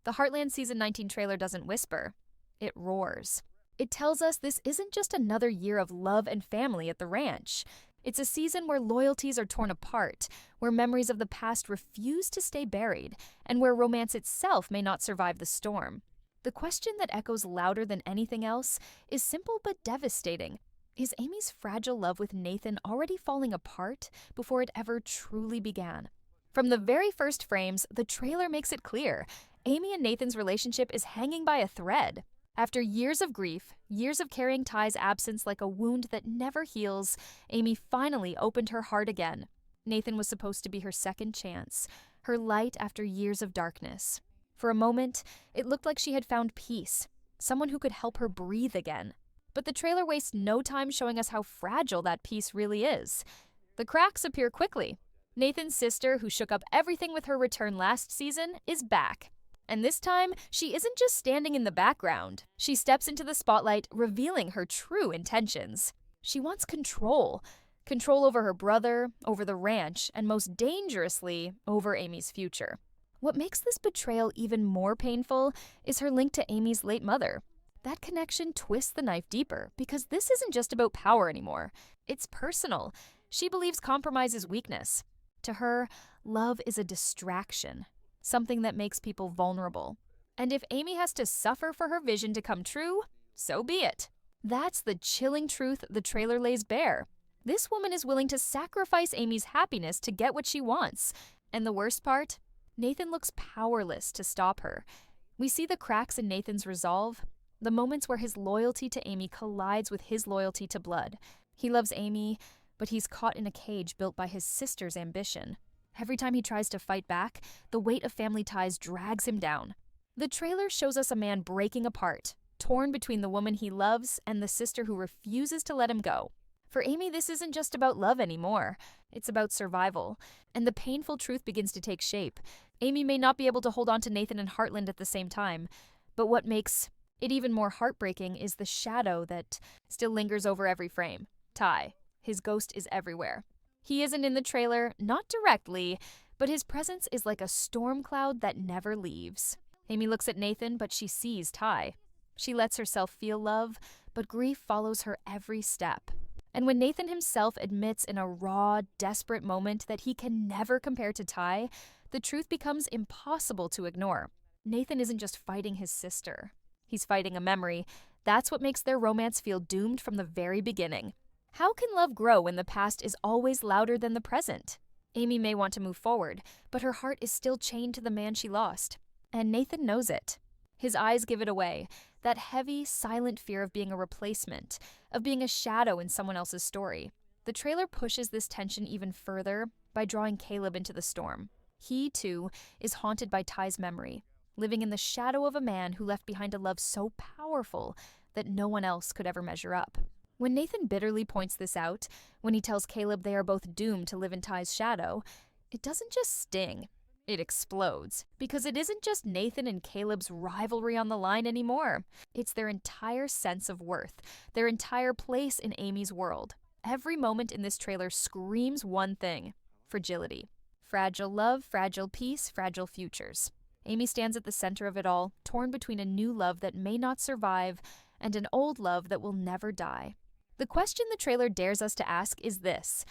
The Heartland Season 19 trailer doesn't whisper, it roars. It tells us this isn't just another year of love and family at the ranch. It's a season where loyalties are torn apart, where memories of the past refuse to stay buried, and where romance itself may not survive the storm. The question that echoes louder than anything else is simple but devastating. Is Amy's fragile love with Nathan already falling apart before it ever truly began? From the very first frames, the trailer makes it clear. Amy and Nathan's relationship is hanging by a thread. After years of grief, years of carrying Ty's absence like a wound that never heals, Amy finally opened her heart again. Nathan was supposed to be her second chance, her light after years of darkness. For a moment, it looked like she had found peace, someone who could help her breathe again. But the trailer wastes no time showing us how fragile that peace really is. The cracks appear quickly. Nathan's sister, who shook up everything with her return last season, is back. And this time, she isn't just standing in the background. She steps into the spotlight, revealing her true intentions. She wants control. Control over her brother, over the ranch, and most dangerously, over Amy's future. What makes this betrayal even more painful is her link to Amy's late mother. That connection twists the knife deeper, because this isn't just about power anymore. It's personal. She believes compromise is weakness. To her, love is a distraction, something that makes people vulnerable. And if Amy has to suffer for her vision to come true, so be it. That's the chilling truth the trailer lays bare. This woman is willing to sacrifice Amy's happiness to get what she wants. And the worst part? Nathan looks powerless to stop her. We see the cracks in Nathan's resolve, the moments where his loyalty to Amy collides with his loyalty to blood. He loves Amy, but he's caught in a cage built by his sister's ambition. Every time he tries to fight back, the weight of family ties drags him down. The trailer shows us a man breaking apart, torn between the woman he loves and the sister who refuses to let him go. For Amy, this isn't just about love anymore. It's about survival. And the painful truth begins to take shape. Amy may not be able to hold on to Nathan and Heartland at the same time, but what makes it even more heartbreaking is the shadow that still lingers over every frame. Ty. His ghost is everywhere. He isn't in the trailer, not directly, but his presence is like a storm cloud that never leaves. Amy looks at Nathan, but she sees Ty. She lets herself feel love, but grief follows her every step. And when Nathan himself admits in a raw, desperate moment that he can never compare to Ty, the truth becomes impossible to ignore. Nathan isn't just fighting his sister. He's fighting a memory. That's what makes their romance feel doomed from the very beginning. How can love grow when the past is always louder than the present? Amy may want to move forward, but her heart is still chained to the man she lost. And Nathan knows it. His eyes give it away, that heavy, silent fear of being a replacement, of being a shadow in someone else's story. The trailer pushes this tension even further by drawing Caleb into the storm. He, too, is haunted by Ty's memory, living in the shadow of a man who left behind a love so powerful that no one else could ever measure up. When Nathan bitterly points this out, when he tells Caleb they are both doomed to live in Ty's shadow, it doesn't just sting, it explodes. Because it isn't just Nathan and Caleb's rivalry on the line anymore. It's their entire sense of worth, their entire place in Amy's world. Every moment in this trailer screams one thing: fragility. Fragile love, fragile peace, fragile futures. Amy stands at the center of it all, torn between a new love that may not survive and an old love that will never die. The question the trailer dares us to ask is this: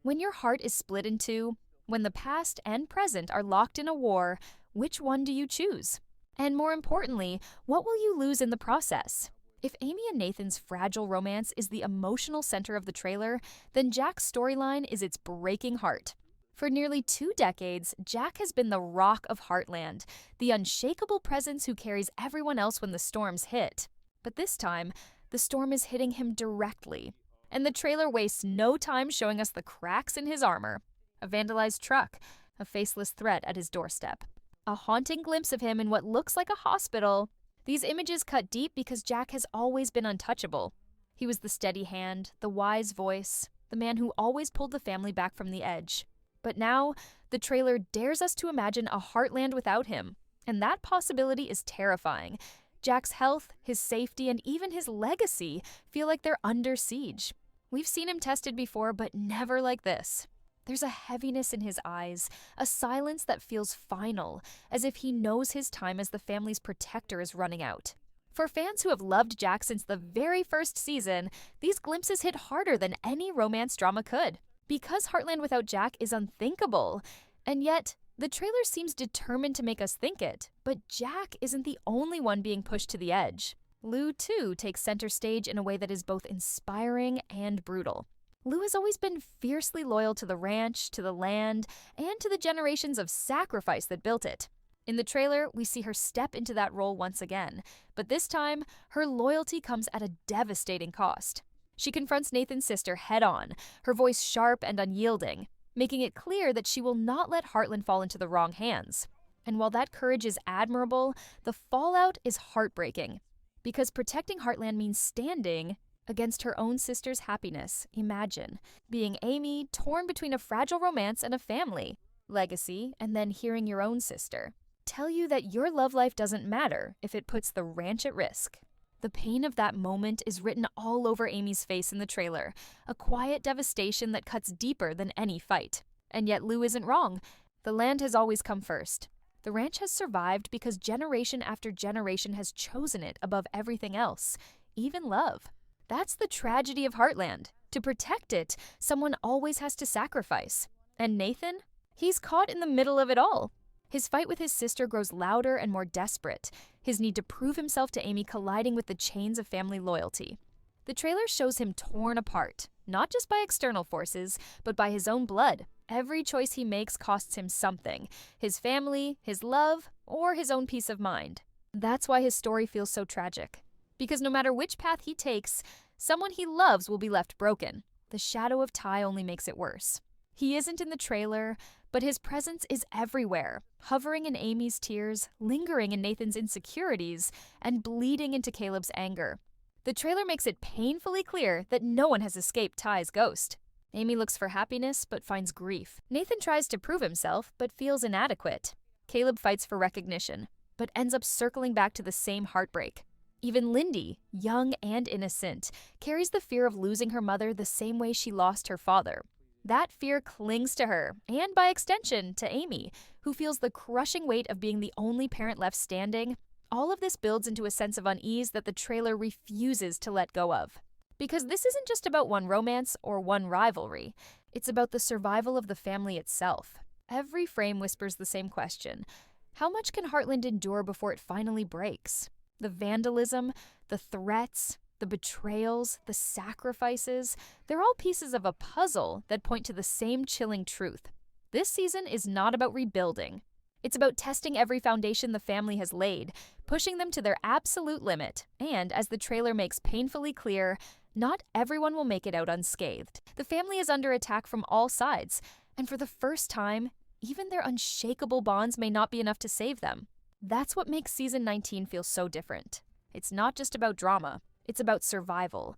when your heart is split in two, when the past and present are locked in a war, which one do you choose? And more importantly, what will you lose in the process? If Amy and Nathan's fragile romance is the emotional center of the trailer, then Jack's storyline is its breaking heart. For nearly 2 decades, Jack has been the rock of Heartland, the unshakable presence who carries everyone else when the storms hit. But this time, the storm is hitting him directly, and the trailer wastes no time showing us the cracks in his armor. A vandalized truck, a faceless threat at his doorstep, a haunting glimpse of him in what looks like a hospital. These images cut deep because Jack has always been untouchable. He was the steady hand, the wise voice, the man who always pulled the family back from the edge. But now, the trailer dares us to imagine a Heartland without him, and that possibility is terrifying. Jack's health, his safety, and even his legacy feel like they're under siege. We've seen him tested before, but never like this. There's a heaviness in his eyes, a silence that feels final, as if he knows his time as the family's protector is running out. For fans who have loved Jack since the very first season, these glimpses hit harder than any romance drama could. Because Heartland without Jack is unthinkable. And yet, the trailer seems determined to make us think it. But Jack isn't the only one being pushed to the edge. Lou, too, takes center stage in a way that is both inspiring and brutal. Lou has always been fiercely loyal to the ranch, to the land, and to the generations of sacrifice that built it. In the trailer, we see her step into that role once again, but this time, her loyalty comes at a devastating cost. She confronts Nathan's sister head-on, her voice sharp and unyielding, making it clear that she will not let Heartland fall into the wrong hands. And while that courage is admirable, the fallout is heartbreaking. Because protecting Heartland means standing against her own sister's happiness. Imagine being Amy, torn between a fragile romance and a family, legacy, and then hearing your own sister tell you that your love life doesn't matter if it puts the ranch at risk. The pain of that moment is written all over Amy's face in the trailer, a quiet devastation that cuts deeper than any fight. And yet Lou isn't wrong. The land has always come first. The ranch has survived because generation after generation has chosen it above everything else, even love. That's the tragedy of Heartland. To protect it, someone always has to sacrifice. And Nathan? He's caught in the middle of it all. His fight with his sister grows louder and more desperate, his need to prove himself to Amy colliding with the chains of family loyalty. The trailer shows him torn apart, not just by external forces, but by his own blood. Every choice he makes costs him something: his family, his love, or his own peace of mind. That's why his story feels so tragic. Because no matter which path he takes, someone he loves will be left broken. The shadow of Ty only makes it worse. He isn't in the trailer, but his presence is everywhere, hovering in Amy's tears, lingering in Nathan's insecurities, and bleeding into Caleb's anger. The trailer makes it painfully clear that no one has escaped Ty's ghost. Amy looks for happiness, but finds grief. Nathan tries to prove himself, but feels inadequate. Caleb fights for recognition, but ends up circling back to the same heartbreak. Even Lindy, young and innocent, carries the fear of losing her mother the same way she lost her father. That fear clings to her, and by extension, to Amy, who feels the crushing weight of being the only parent left standing. All of this builds into a sense of unease that the trailer refuses to let go of. Because this isn't just about one romance or one rivalry. It's about the survival of the family itself. Every frame whispers the same question: how much can Heartland endure before it finally breaks? The vandalism, the threats, the betrayals, the sacrifices, they're all pieces of a puzzle that point to the same chilling truth. This season is not about rebuilding. It's about testing every foundation the family has laid, pushing them to their absolute limit, and, as the trailer makes painfully clear, not everyone will make it out unscathed. The family is under attack from all sides, and for the first time, even their unshakable bonds may not be enough to save them. That's what makes season 19 feel so different. It's not just about drama. It's about survival.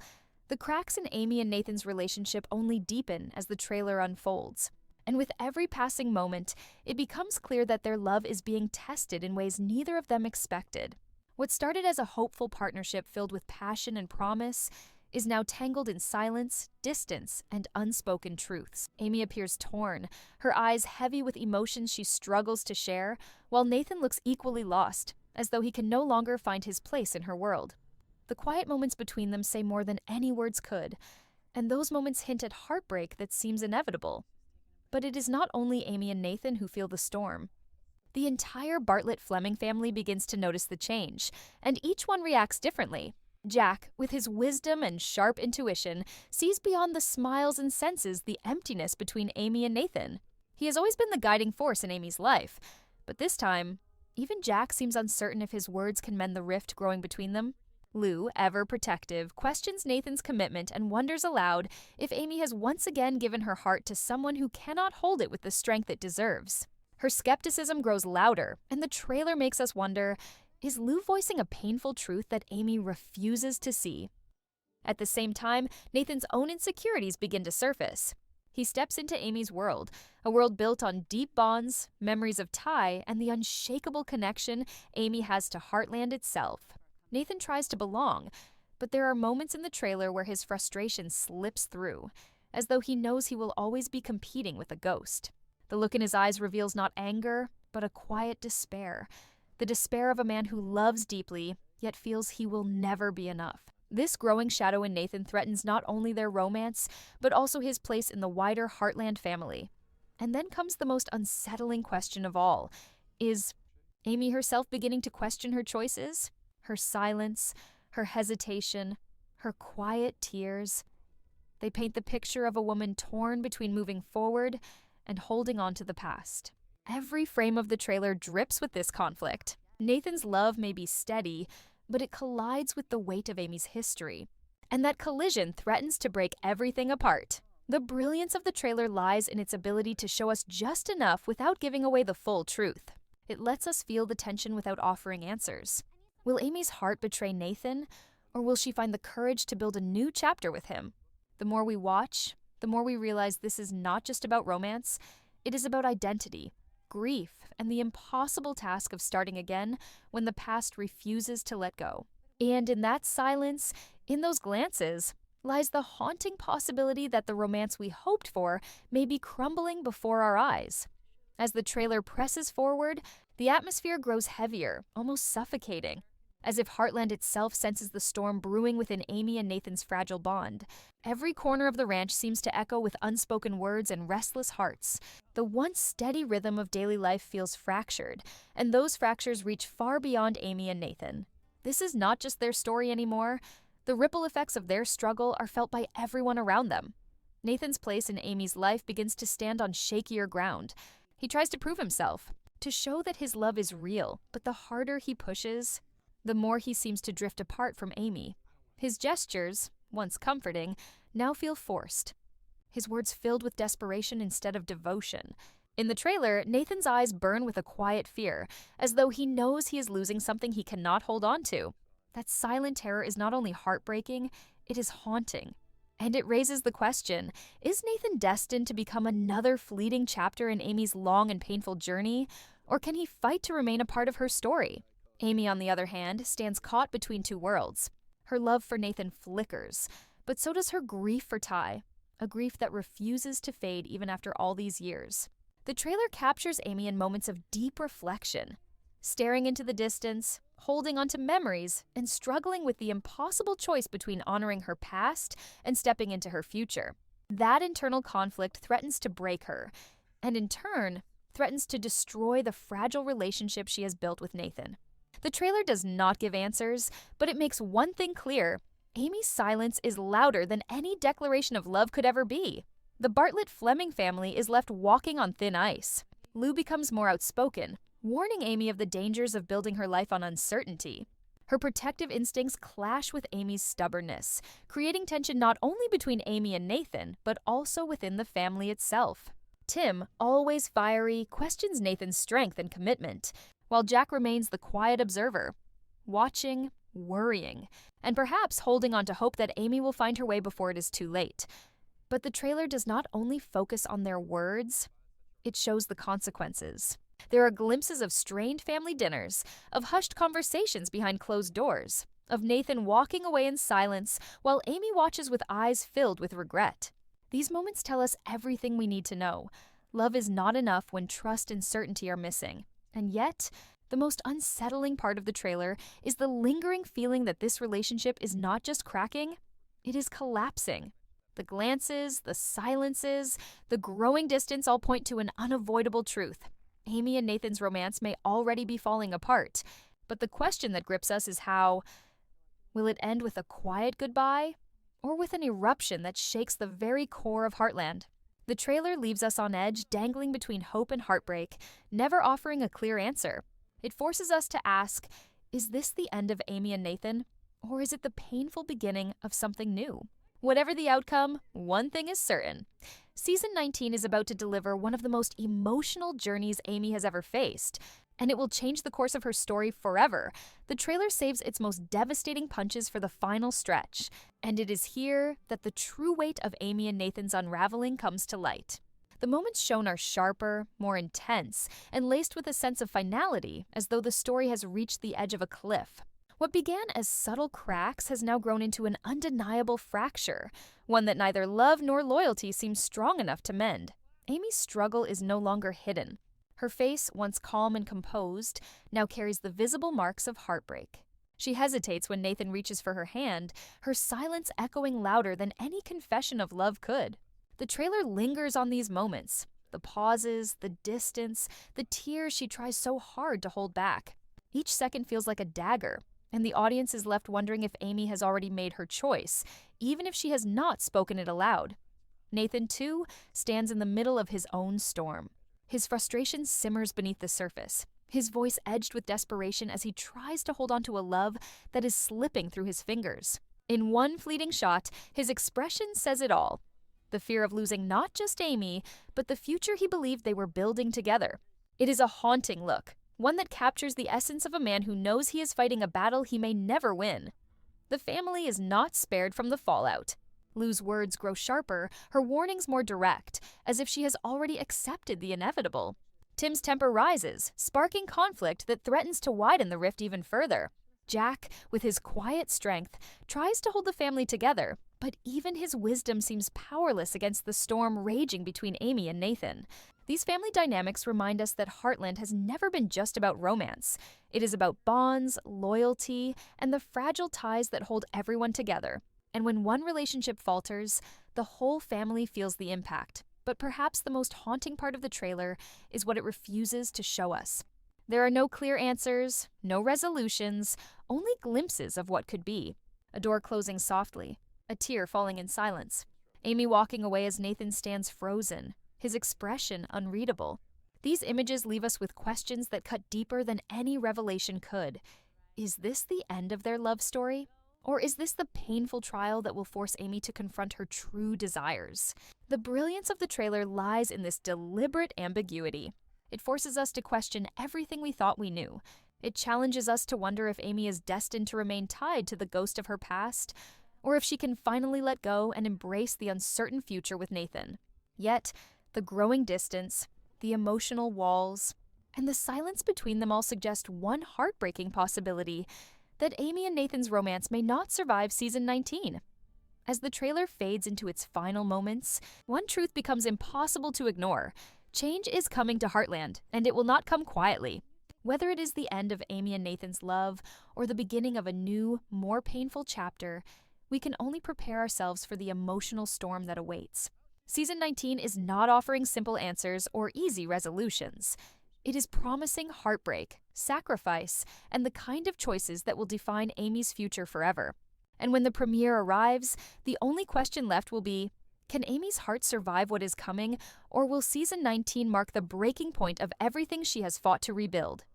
The cracks in Amy and Nathan's relationship only deepen as the trailer unfolds. And with every passing moment, it becomes clear that their love is being tested in ways neither of them expected. What started as a hopeful partnership filled with passion and promise is now tangled in silence, distance, and unspoken truths. Amy appears torn, her eyes heavy with emotions she struggles to share, while Nathan looks equally lost, as though he can no longer find his place in her world. The quiet moments between them say more than any words could, and those moments hint at heartbreak that seems inevitable. But it is not only Amy and Nathan who feel the storm. The entire Bartlett-Fleming family begins to notice the change, and each one reacts differently. Jack, with his wisdom and sharp intuition, sees beyond the smiles and senses the emptiness between Amy and Nathan. He has always been the guiding force in Amy's life, but this time, even Jack seems uncertain if his words can mend the rift growing between them. Lou, ever protective, questions Nathan's commitment and wonders aloud if Amy has once again given her heart to someone who cannot hold it with the strength it deserves. Her skepticism grows louder, and the trailer makes us wonder, is Lou voicing a painful truth that Amy refuses to see? At the same time, Nathan's own insecurities begin to surface. He steps into Amy's world, a world built on deep bonds, memories of Ty, and the unshakable connection Amy has to Heartland itself. Nathan tries to belong, but there are moments in the trailer where his frustration slips through. as though he knows he will always be competing with a ghost. The look in his eyes reveals not anger, but a quiet despair. The despair of a man who loves deeply, yet feels he will never be enough. This growing shadow in Nathan threatens not only their romance, but also his place in the wider Heartland family. And then comes the most unsettling question of all. Is Amy herself beginning to question her choices? Her silence, her hesitation, her quiet tears? They paint the picture of a woman torn between moving forward and holding on to the past. Every frame of the trailer drips with this conflict. Nathan's love may be steady, but it collides with the weight of Amy's history. And that collision threatens to break everything apart. The brilliance of the trailer lies in its ability to show us just enough without giving away the full truth. It lets us feel the tension without offering answers. Will Amy's heart betray Nathan, or will she find the courage to build a new chapter with him? The more we watch, the more we realize this is not just about romance, it is about identity, grief, and the impossible task of starting again when the past refuses to let go. And in that silence, in those glances, lies the haunting possibility that the romance we hoped for may be crumbling before our eyes. As the trailer presses forward, the atmosphere grows heavier, almost suffocating. As if Heartland itself senses the storm brewing within Amy and Nathan's fragile bond. Every corner of the ranch seems to echo with unspoken words and restless hearts. The once steady rhythm of daily life feels fractured, and those fractures reach far beyond Amy and Nathan. This is not just their story anymore. The ripple effects of their struggle are felt by everyone around them. Nathan's place in Amy's life begins to stand on shakier ground. He tries to prove himself, to show that his love is real, but the harder he pushes, the more he seems to drift apart from Amy. His gestures, once comforting, now feel forced. His words filled with desperation instead of devotion. In the trailer, Nathan's eyes burn with a quiet fear, as though he knows he is losing something he cannot hold on to. That silent terror is not only heartbreaking, it is haunting. And it raises the question, is Nathan destined to become another fleeting chapter in Amy's long and painful journey, or can he fight to remain a part of her story? Amy, on the other hand, stands caught between two worlds. Her love for Nathan flickers, but so does her grief for Ty, a grief that refuses to fade even after all these years. The trailer captures Amy in moments of deep reflection, staring into the distance, holding onto memories, and struggling with the impossible choice between honoring her past and stepping into her future. That internal conflict threatens to break her, and in turn, threatens to destroy the fragile relationship she has built with Nathan. The trailer does not give answers, but it makes one thing clear. Amy's silence is louder than any declaration of love could ever be. The Bartlett-Fleming family is left walking on thin ice. Lou becomes more outspoken, warning Amy of the dangers of building her life on uncertainty. Her protective instincts clash with Amy's stubbornness, creating tension not only between Amy and Nathan, but also within the family itself. Tim, always fiery, questions Nathan's strength and commitment, while Jack remains the quiet observer, watching, worrying, and perhaps holding on to hope that Amy will find her way before it is too late. But the trailer does not only focus on their words, it shows the consequences. There are glimpses of strained family dinners, of hushed conversations behind closed doors, of Nathan walking away in silence while Amy watches with eyes filled with regret. These moments tell us everything we need to know. Love is not enough when trust and certainty are missing. And yet, the most unsettling part of the trailer is the lingering feeling that this relationship is not just cracking, it is collapsing. The glances, the silences, the growing distance all point to an unavoidable truth. Amy and Nathan's romance may already be falling apart, but the question that grips us is how. Will it end with a quiet goodbye, or with an eruption that shakes the very core of Heartland? The trailer leaves us on edge, dangling between hope and heartbreak, never offering a clear answer. It forces us to ask, is this the end of Amy and Nathan, or is it the painful beginning of something new? Whatever the outcome, one thing is certain. Season 19 is about to deliver one of the most emotional journeys Amy has ever faced, and it will change the course of her story forever. The trailer saves its most devastating punches for the final stretch, and it is here that the true weight of Amy and Nathan's unraveling comes to light. The moments shown are sharper, more intense, and laced with a sense of finality, as though the story has reached the edge of a cliff. What began as subtle cracks has now grown into an undeniable fracture, one that neither love nor loyalty seems strong enough to mend. Amy's struggle is no longer hidden. Her face, once calm and composed, now carries the visible marks of heartbreak. She hesitates when Nathan reaches for her hand, her silence echoing louder than any confession of love could. The trailer lingers on these moments, the pauses, the distance, the tears she tries so hard to hold back. Each second feels like a dagger, and the audience is left wondering if Amy has already made her choice, even if she has not spoken it aloud. Nathan, too, stands in the middle of his own storm. His frustration simmers beneath the surface, his voice edged with desperation as he tries to hold on to a love that is slipping through his fingers. In one fleeting shot, his expression says it all. The fear of losing not just Amy, but the future he believed they were building together. It is a haunting look, one that captures the essence of a man who knows he is fighting a battle he may never win. The family is not spared from the fallout. Lou's words grow sharper, her warnings more direct, as if she has already accepted the inevitable. Tim's temper rises, sparking conflict that threatens to widen the rift even further. Jack, with his quiet strength, tries to hold the family together, but even his wisdom seems powerless against the storm raging between Amy and Nathan. These family dynamics remind us that Heartland has never been just about romance. It is about bonds, loyalty, and the fragile ties that hold everyone together. And when one relationship falters, the whole family feels the impact. But perhaps the most haunting part of the trailer is what it refuses to show us. There are no clear answers, no resolutions, only glimpses of what could be. A door closing softly, a tear falling in silence. Amy walking away as Nathan stands frozen, his expression unreadable. These images leave us with questions that cut deeper than any revelation could. Is this the end of their love story? Or is this the painful trial that will force Amy to confront her true desires? The brilliance of the trailer lies in this deliberate ambiguity. It forces us to question everything we thought we knew. It challenges us to wonder if Amy is destined to remain tied to the ghost of her past, or if she can finally let go and embrace the uncertain future with Nathan. Yet, the growing distance, the emotional walls, and the silence between them all suggest one heartbreaking possibility: that Amy and Nathan's romance may not survive season 19. As the trailer fades into its final moments, one truth becomes impossible to ignore. Change is coming to Heartland, and it will not come quietly. Whether it is the end of Amy and Nathan's love, or the beginning of a new, more painful chapter, we can only prepare ourselves for the emotional storm that awaits. Season 19 is not offering simple answers or easy resolutions. It is promising heartbreak, sacrifice, and the kind of choices that will define Amy's future forever. And when the premiere arrives, the only question left will be, can Amy's heart survive what is coming, or will season 19 mark the breaking point of everything she has fought to rebuild?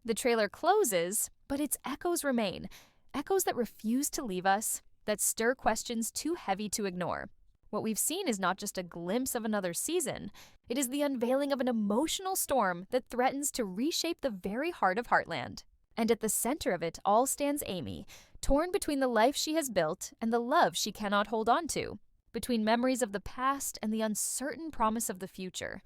The trailer closes, but its echoes remain. Echoes that refuse to leave us, that stir questions too heavy to ignore. What we've seen is not just a glimpse of another season. It is the unveiling of an emotional storm that threatens to reshape the very heart of Heartland. And at the center of it all stands Amy, torn between the life she has built and the love she cannot hold on to, between memories of the past and the uncertain promise of the future.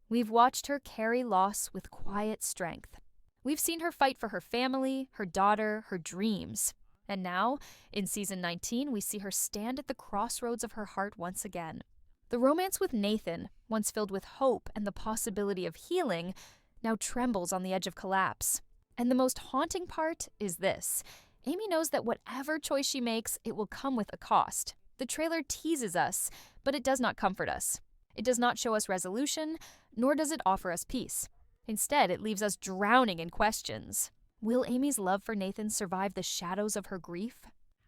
We've watched her carry loss with quiet strength. We've seen her fight for her family, her daughter, her dreams. And now, in season 19, we see her stand at the crossroads of her heart once again. The romance with Nathan, once filled with hope and the possibility of healing, now trembles on the edge of collapse. And the most haunting part is this: Amy knows that whatever choice she makes, it will come with a cost. The trailer teases us, but it does not comfort us. It does not show us resolution, nor does it offer us peace. Instead, it leaves us drowning in questions. Will Amy's love for Nathan survive the shadows of her grief?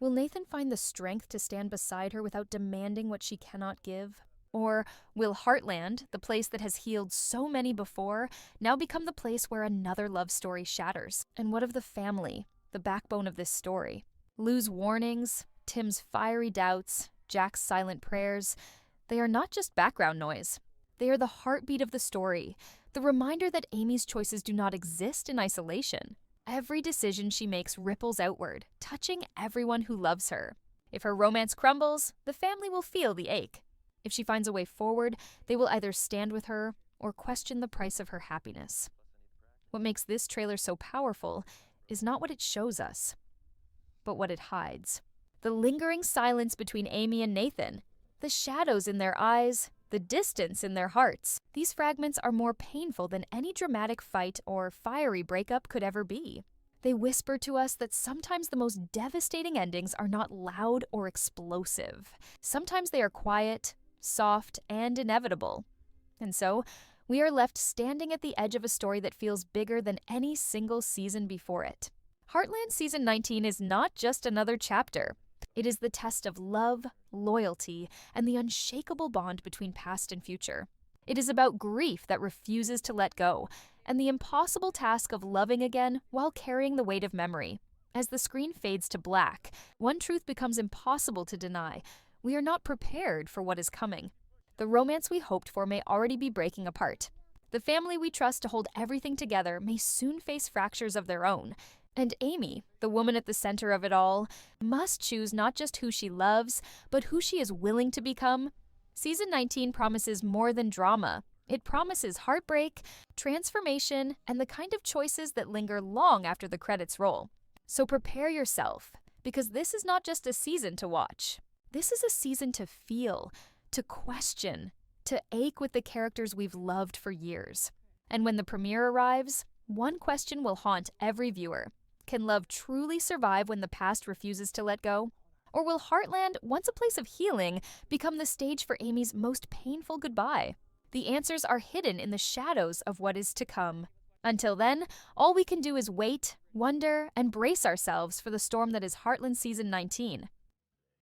Will Nathan find the strength to stand beside her without demanding what she cannot give? Or will Heartland, the place that has healed so many before, now become the place where another love story shatters? And what of the family, the backbone of this story? Lou's warnings, Tim's fiery doubts, Jack's silent prayers, they are not just background noise. They are the heartbeat of the story, the reminder that Amy's choices do not exist in isolation. Every decision she makes ripples outward, touching everyone who loves her. If her romance crumbles, the family will feel the ache. If she finds a way forward, they will either stand with her or question the price of her happiness. What makes this trailer so powerful is not what it shows us, but what it hides. The lingering silence between Amy and Nathan, the shadows in their eyes, the distance in their hearts. These fragments are more painful than any dramatic fight or fiery breakup could ever be. They whisper to us that sometimes the most devastating endings are not loud or explosive. Sometimes they are quiet, soft, and inevitable. And so, we are left standing at the edge of a story that feels bigger than any single season before it. Heartland Season 19 is not just another chapter. It is the test of love, loyalty, and the unshakable bond between past and future. It is about grief that refuses to let go, and the impossible task of loving again while carrying the weight of memory. As the screen fades to black, one truth becomes impossible to deny. We are not prepared for what is coming. The romance we hoped for may already be breaking apart. The family we trust to hold everything together may soon face fractures of their own. And Amy, the woman at the center of it all, must choose not just who she loves, but who she is willing to become. Season 19 promises more than drama. It promises heartbreak, transformation, and the kind of choices that linger long after the credits roll. So prepare yourself, because this is not just a season to watch. This is a season to feel, to question, to ache with the characters we've loved for years. And when the premiere arrives, one question will haunt every viewer. Can love truly survive when the past refuses to let go? Or will Heartland, once a place of healing, become the stage for Amy's most painful goodbye? The answers are hidden in the shadows of what is to come. Until then, all we can do is wait, wonder, and brace ourselves for the storm that is Heartland Season 19.